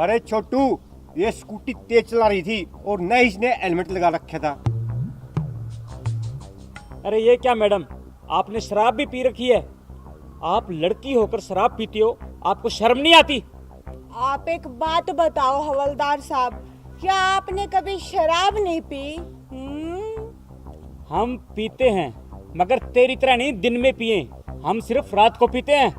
अरे छोटू, ये स्कूटी तेज चला रही थी और न इसने हेलमेट लगा रखा था। अरे ये क्या मैडम, आपने शराब भी पी रखी है? आप लड़की होकर शराब पीती हो, आपको शर्म नहीं आती? आप एक बात बताओ हवलदार साहब, क्या आपने कभी शराब नहीं पी? हम पीते हैं, मगर तेरी तरह नहीं दिन में पिए। हम सिर्फ रात को पीते हैं।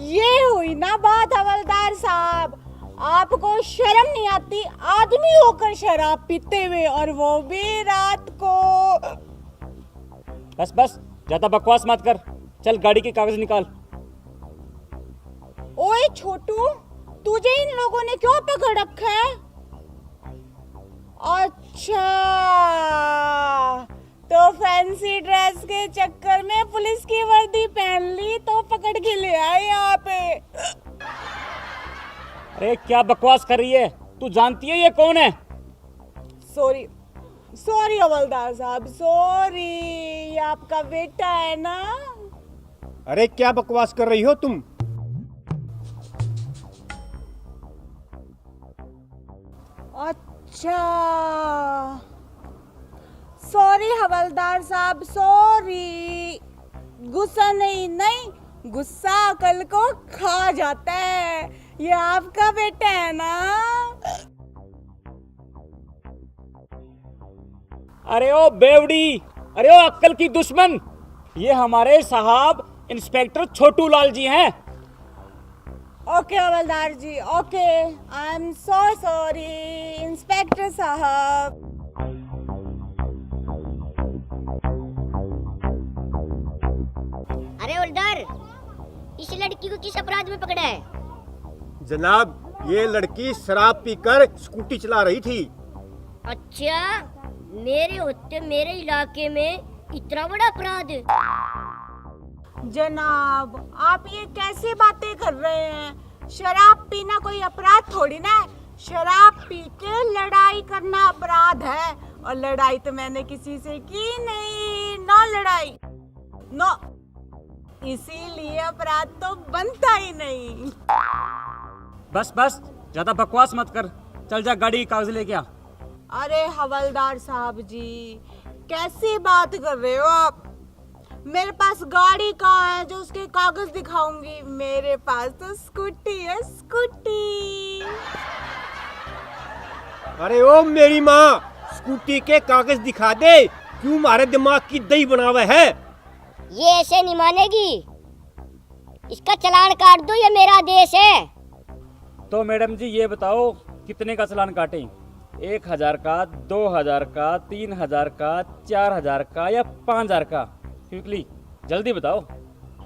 ये हुई ना बात हवलदार साहब, आपको शर्म नहीं आती आदमी होकर शराब पीते हुए, और वो भी रात को। बस बस, ज्यादा बकवास मत कर। चल गाड़ी के कागज निकाल। ओए छोटू, तुझे इन लोगों ने क्यों पकड़ रखा है? अच्छा, तो फैंसी ड्रेस के चक्कर में पुलिस की वर्दी पहन ली तो पकड़ के ले आए यहाँ पे। अरे क्या बकवास कर रही है? तू जानती है ये कौन है? सॉरी सॉरी हवलदार साहब, सॉरी, ये आपका बेटा है ना? अरे क्या बकवास कर रही हो तुम? अच्छा, सॉरी हवलदार साहब, सॉरी। गुस्सा नहीं, नहीं गुस्सा अकल को खा जाता है। ये आपका बेटा है ना? अरे ओ बेवड़ी, अरे ओ अक्ल की दुश्मन, ये हमारे साहब इंस्पेक्टर छोटू लाल जी हैं। ओके हवलदार जी, okay, I am so sorry inspector साहब। अरे हवलदार, इस लड़की को किस अपराध में पकड़ा है? जनाब, ये लड़की शराब पीकर स्कूटी चला रही थी। अच्छा, मेरे होते मेरे इलाके में इतना बड़ा अपराध? जनाब, आप ये कैसे बातें कर रहे हैं? शराब पीना कोई अपराध थोड़ी ना है। शराब पी के लड़ाई करना अपराध है, और लड़ाई तो मैंने किसी से की नहीं। नो लड़ाई, नो, इसीलिए अपराध तो बनता ही नहीं। बस बस, ज्यादा बकवास मत कर। चल जा गाड़ी के कागज लेके आ। अरे हवलदार साहब जी, कैसी बात कर रहे हो आप? मेरे पास गाड़ी कहाँ है जो उसके कागज दिखाऊंगी? मेरे पास तो स्कूटी है, स्कूटी। अरे ओ मेरी माँ, स्कूटी के कागज दिखा दे। क्यों मारे दिमाग की दही बनावे है? ये ऐसे नहीं मानेगी, इसका चालान काट दो, ये मेरा देश है। तो मैडम जी ये बताओ, कितने का चालान काटें? 1000 का, 2000 का, 3000 का, 4000 का या 5000 का? क्विकली जल्दी बताओ।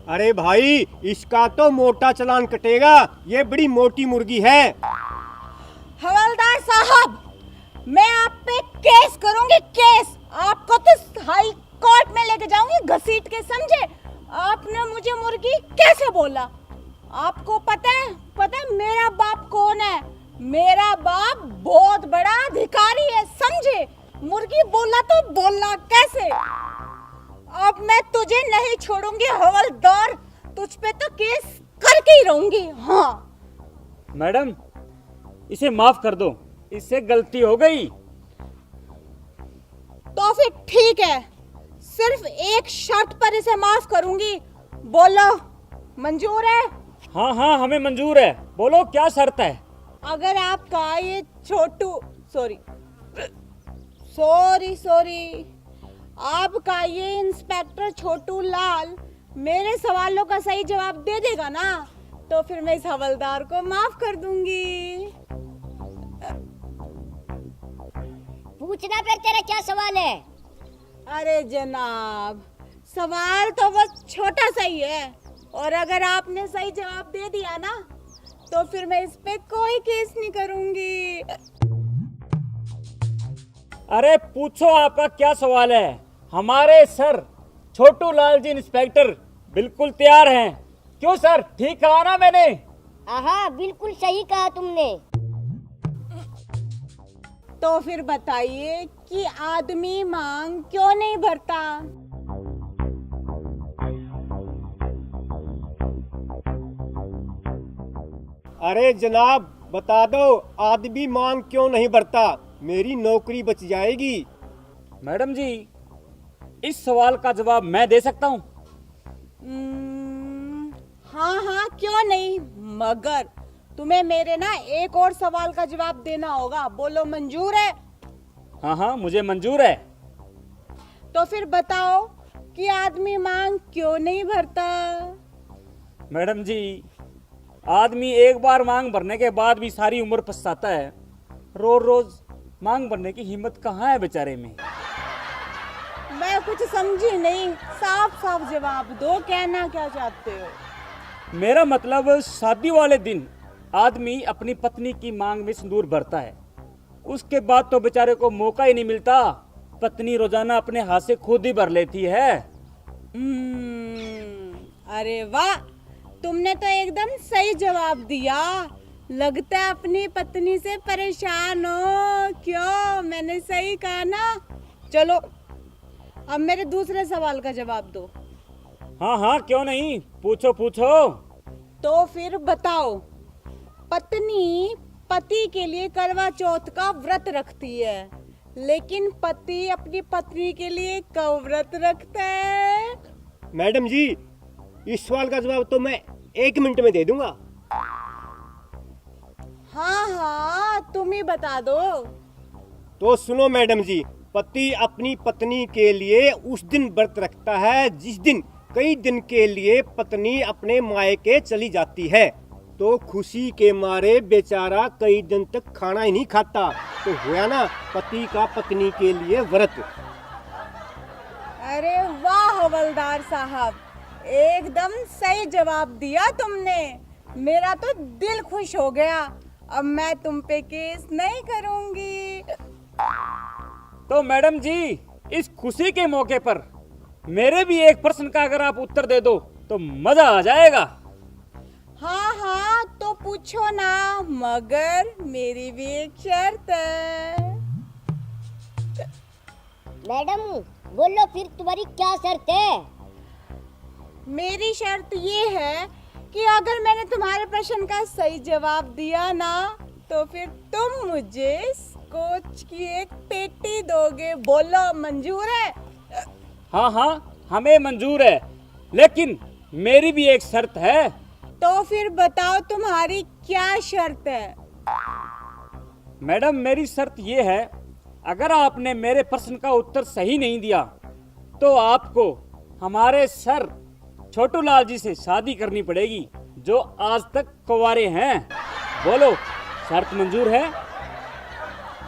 अरे भाई, इसका तो मोटा चालान कटेगा, ये बड़ी मोटी मुर्गी है। हवलदार साहब, मैं आप पे केस करूंगी, केस। आपको तो हाई कोर्ट में लेके जाऊंगी घसीट के, समझे? आपने मुझे मुर्गी कैसे बोला? आपको पता है मेरा बाप कौन है? मेरा बाप बहुत बड़ा अधिकारी है, समझे? मुर्गी बोला तो बोलना कैसे? अब मैं तुझे नहीं छोड़ूंगी हवलदार, तुझ पे तो केस करके ही रहूंगी। हाँ मैडम, इसे माफ कर दो, इससे गलती हो गई। तो फिर ठीक है, सिर्फ एक शर्त पर इसे माफ करूंगी। बोलो, मंजूर है? हाँ हाँ, हमें मंजूर है। बोलो क्या शर्त है? अगर आपका ये छोटू, सॉरी सॉरी सॉरी, आपका ये इंस्पेक्टर छोटू लाल मेरे सवालों का सही जवाब दे देगा ना, तो फिर मैं इस हवलदार को माफ कर दूंगी। पूछना फिर, तेरा क्या सवाल है? अरे जनाब, सवाल तो बस छोटा सा ही है, और अगर आपने सही जवाब दे दिया ना, तो फिर मैं इस पे कोई केस नहीं करूंगी। अरे पूछो, आपका क्या सवाल है? हमारे सर छोटू लाल जी इंस्पेक्टर बिल्कुल तैयार हैं। क्यों सर, ठीक कहा ना मैंने? हाँ, बिल्कुल सही कहा तुमने। तो फिर बताइए कि आदमी मांग क्यों नहीं भरता? अरे जनाब, बता दो, आदमी मांग क्यों नहीं भरता? मेरी नौकरी बच जाएगी। मैडम जी, इस सवाल का जवाब मैं दे सकता हूँ। हाँ हाँ क्यों नहीं, मगर तुम्हें मेरे ना एक और सवाल का जवाब देना होगा। बोलो मंजूर है? हाँ हाँ, मुझे मंजूर है। तो फिर बताओ कि आदमी मांग क्यों नहीं भरता? मैडम जी, आदमी एक बार मांग भरने के बाद भी सारी उम्र पछताता है। रोज रोज मांग भरने की हिम्मत कहाँ है बेचारे में। मैं कुछ समझी नहीं, साफ साफ जवाब दो, कहना क्या चाहते हो? मेरा मतलब शादी वाले दिन आदमी अपनी पत्नी की मांग में सिंदूर भरता है, उसके बाद तो बेचारे को मौका ही नहीं मिलता। पत्नी रोजाना अपने हाथ से खुद ही भर लेती है। अरे वाह, तुमने तो एकदम सही जवाब दिया। लगता है अपनी पत्नी से परेशान हो। क्यों, मैंने सही कहा ना? चलो अब मेरे दूसरे सवाल का जवाब दो। हाँ हाँ क्यों नहीं, पूछो पूछो। तो फिर बताओ, पत्नी पति के लिए करवा चौथ का व्रत रखती है, लेकिन पति अपनी पत्नी के लिए कब व्रत रखता है? मैडम जी, इस सवाल का जवाब तो मैं 1 मिनट में दे दूंगा। हाँ हाँ तुम ही बता दो। तो सुनो मैडम जी, पति अपनी पत्नी के लिए उस दिन व्रत रखता है जिस दिन कई दिन के लिए पत्नी अपने मायके चली जाती है। तो खुशी के मारे बेचारा कई दिन तक खाना ही नहीं खाता। तो हुआ ना पति का पत्नी के लिए व्रत। अरे वाह हवलदार साहब, एकदम सही जवाब दिया तुमने। मेरा तो दिल खुश हो गया। अब मैं तुम पे केस नहीं करूंगी। तो मैडम जी, इस खुशी के मौके पर मेरे भी एक प्रश्न का अगर आप उत्तर दे दो तो मजा आ जाएगा। हाँ हाँ तो पूछो ना, मगर मेरी भी एक शर्त है। मैडम बोलो फिर, तुम्हारी क्या शर्त है? मेरी शर्त ये है कि अगर मैंने तुम्हारे प्रश्न का सही जवाब दिया ना, तो फिर तुम मुझे स्कॉच की एक पेटी दोगे। बोलो मंजूर है? हाँ हाँ हमें मंजूर है, लेकिन मेरी भी एक शर्त है। तो फिर बताओ तुम्हारी क्या शर्त है? मैडम मेरी शर्त ये है, अगर आपने मेरे प्रश्न का उत्तर सही नहीं दिया तो आपको हमारे सर छोटू लाल जी से शादी करनी पड़ेगी, जो आज तक कुंवारे हैं। बोलो, शर्त मंजूर है?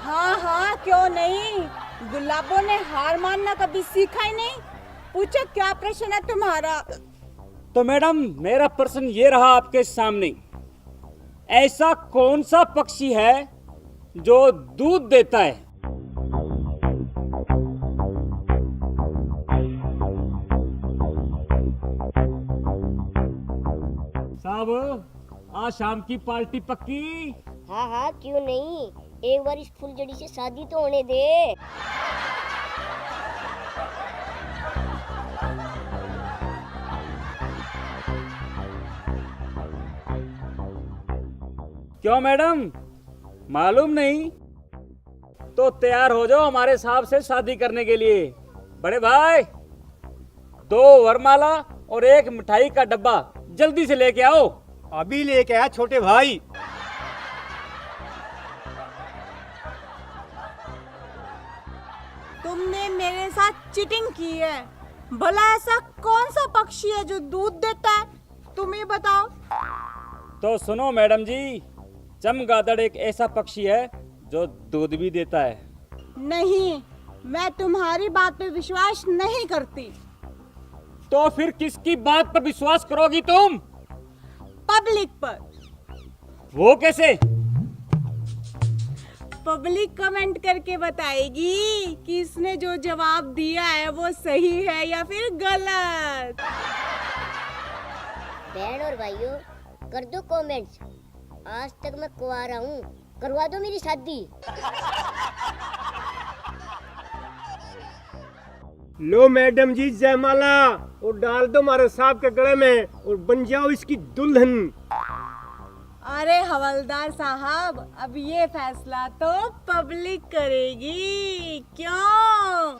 हाँ हाँ क्यों नहीं, गुलाबों ने हार मानना कभी सीखा ही नहीं। पूछो क्या प्रश्न है तुम्हारा? तो मैडम मेरा प्रश्न ये रहा आपके सामने, ऐसा कौन सा पक्षी है जो दूध देता है? साहब, आज शाम की पार्टी पक्की? हाँ हाँ क्यों नहीं, एक बार इस फुलझड़ी से शादी तो होने दे। क्यों मैडम, मालूम नहीं? तो तैयार हो जाओ हमारे साहब से शादी करने के लिए। बड़े भाई, 2 वरमाला और 1 मिठाई का डब्बा जल्दी से लेके आओ। अभी लेके आया छोटे भाई। तुमने मेरे साथ चीटिंग की है। भला ऐसा कौन सा पक्षी है जो दूध देता है? तुम ही बताओ। तो सुनो मैडम जी, चमगादड़ एक ऐसा पक्षी है जो दूध भी देता है। नहीं, मैं तुम्हारी बात पे विश्वास नहीं करती। तो फिर किसकी बात पर विश्वास करोगी तुम? पब्लिक पर। वो कैसे? पब्लिक कमेंट करके बताएगी कि इसने जो जवाब दिया है वो सही है या फिर गलत। बहन और भाइयों, कर दो कमेंट्स। आज तक मैं कुंवारा हूँ, करवा दो मेरी शादी। लो मैडम जी जयमाला, और डाल दो हमारे साहब के गले में और बन जाओ इसकी दुल्हन। अरे हवलदार साहब, अब ये फैसला तो पब्लिक करेगी, क्यों?